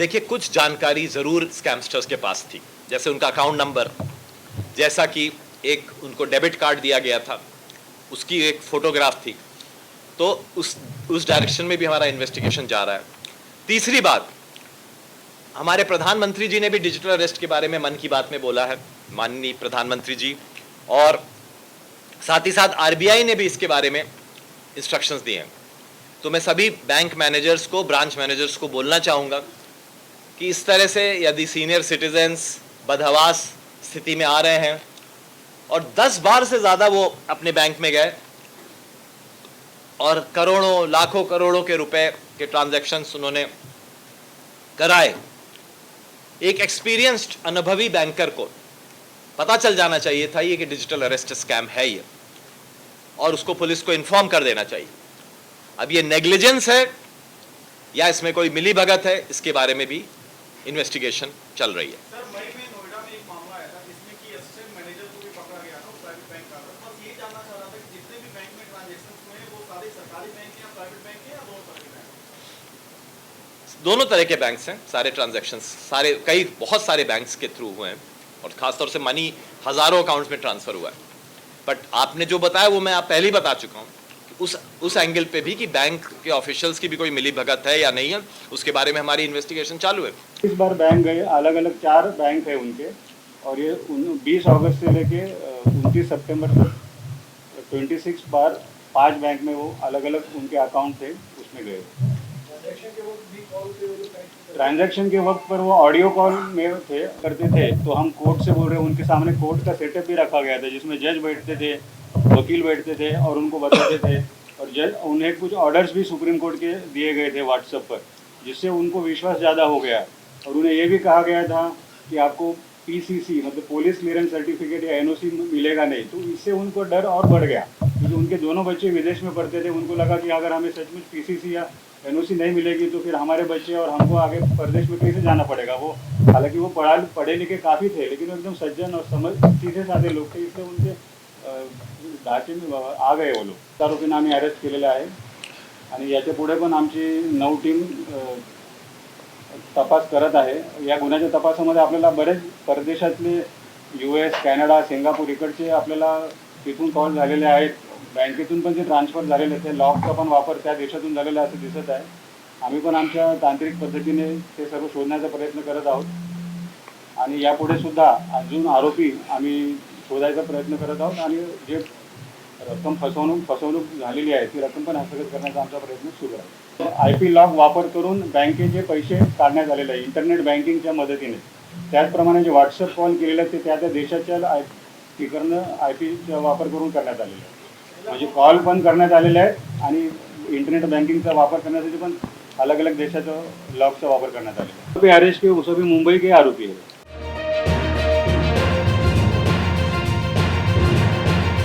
देखिए, कुछ जानकारी ज़रूर स्कैमस्टर्स के पास थी, जैसे उनका अकाउंट नंबर, जैसा कि एक उनको डेबिट कार्ड दिया गया था, उसकी एक फ़ोटोग्राफ थी। तो उस डायरेक्शन में भी हमारा इन्वेस्टिगेशन जा रहा है। तीसरी बात, हमारे प्रधानमंत्री जी ने भी डिजिटल अरेस्ट के बारे में मन की बात में बोला है, माननीय प्रधानमंत्री जी, और साथ ही साथ आरबीआई ने भी इसके बारे में इंस्ट्रक्शंस दिए हैं। तो मैं सभी बैंक मैनेजर्स को, ब्रांच मैनेजर्स को बोलना चाहूँगा कि इस तरह से यदि सीनियर सिटीजन्स बदहवास स्थिति में आ रहे हैं और 10 बार से ज़्यादा वो अपने बैंक में गए और करोड़ों, लाखों करोड़ों के रुपए के ट्रांजैक्शंस उन्होंने कराए, एक एक्सपीरियंस्ड अनुभवी बैंकर को पता चल जाना चाहिए था ये कि डिजिटल अरेस्ट स्कैम है ये, और उसको पुलिस को इन्फॉर्म कर देना चाहिए। अब ये नेग्लिजेंस है या इसमें कोई मिली भगत है, इसके बारे में भी इन्वेस्टिगेशन चल रही है। सर, मई में नोएडा में एक मामला आया था जिसमें कि असिस्टेंट मैनेजर को भी पकड़ा गया था, प्राइवेट बैंक का। बस ये जानना चाह रहा था कि जितने भी बैंक में ट्रांजैक्शंस हुए हैं वो सारे सरकारी बैंक हैं या प्राइवेट बैंक हैं या दोनों तरह के बैंक? दोनों तरह के बैंक्स हैं, सारे ट्रांजैक्शंस, बहुत सारे बैंक्स के थ्रू हुए हैं, और खासतौर से मनी हजारों अकाउंट्स में ट्रांसफर हुआ है। बट आपने जो बताया वो मैं पहले ही बता चुका हूँ, उस एंगल पे भी कि बैंक के ऑफिशियल्स की भी कोई मिली भगत है या नहीं है, उसके बारे में हमारी इन्वेस्टिगेशन चालू है। इस बार बैंक गए, अलग अलग 4 बैंक है उनके, और ये 20 अगस्त से लेके 29 सितंबर तक 26 बार 5 बैंक में वो अलग अलग उनके अकाउंट थे, उसमें गए। ट्रांजैक्शन के वक्त पर वो ऑडियो कॉल में करते थे, तो हम कोर्ट से बोल रहे हैं, उनके सामने कोर्ट का सेटअप भी रखा गया था जिसमें जज बैठते थे, वकील बैठते थे और उनको बताते थे, और जज उन्हें कुछ ऑर्डर्स भी सुप्रीम कोर्ट के दिए गए थे व्हाट्सएप पर, जिससे उनको विश्वास ज़्यादा हो गया। और उन्हें ये भी कहा गया था कि आपको पीसीसी मतलब पुलिस क्लियरेंस सर्टिफिकेट या एनओसी मिलेगा नहीं, तो इससे उनको डर और बढ़ गया, क्योंकि उनके दोनों बच्चे विदेश में पढ़ते थे। उनको लगा कि अगर हमें सचमुच पीसीसी या एनओसी नहीं मिलेगी तो फिर हमारे बच्चे और हमको आगे प्रदेश में कैसे जाना पड़ेगा। वो हालांकि वो पढ़े लिखे काफ़ी थे, लेकिन वो एकदम सज्जन और सीधे साधे लोग थे, इसलिए उनके ढाचे में आ गए वो लोग। आरोपींना आम्ही अरेस्ट केलेला आहे आणि याच्या पुढे पण आमची 9 टीम तपास करत आहे। या गुन्ह्याच्या तपासामध्ये आपल्याला बरेच परदेशातले US, कॅनडा, सिंगापूर इकडचे आपल्याला तिथून कॉल झालेले आहेत, बँकेतून पण जे ट्रान्सफर झालेले आहेत, ते लॉकचा पण वापर त्या देशातून झालेला असं दिसत आहे। आम्ही पण आमच्या तांत्रिक पद्धतीने ते सर्व शोधण्याचा प्रयत्न करत आहोत आणि यापुढे सुद्धा अजून आरोपी आम्ही शोधायचा प्रयत्न करत आहोत आणि जे रक्कम फसवणूक झालेली आहे ती रक्कम पण हस्तगत करण्याचा आमचा प्रयत्न सुरू आहे। IP लॉक वापर करून बँकेचे पैसे काढण्यात आलेले आहे इंटरनेट बँकिंगच्या मदतीने। त्याचप्रमाणे जे व्हॉट्सअप कॉल केलेले आहेत ते त्या देशाच्या तिकडनं IPचा वापर करून करण्यात आलेले आहे। म्हणजे कॉल पण करण्यात आलेले आहेत आणि इंटरनेट बैंकिंग वापर करण्यासाठी पण अलग अलग देशाचं लॉकचा वापर करण्यात आलेला है। अरेस्ट के वो सभी मुंबई के आरोपी है।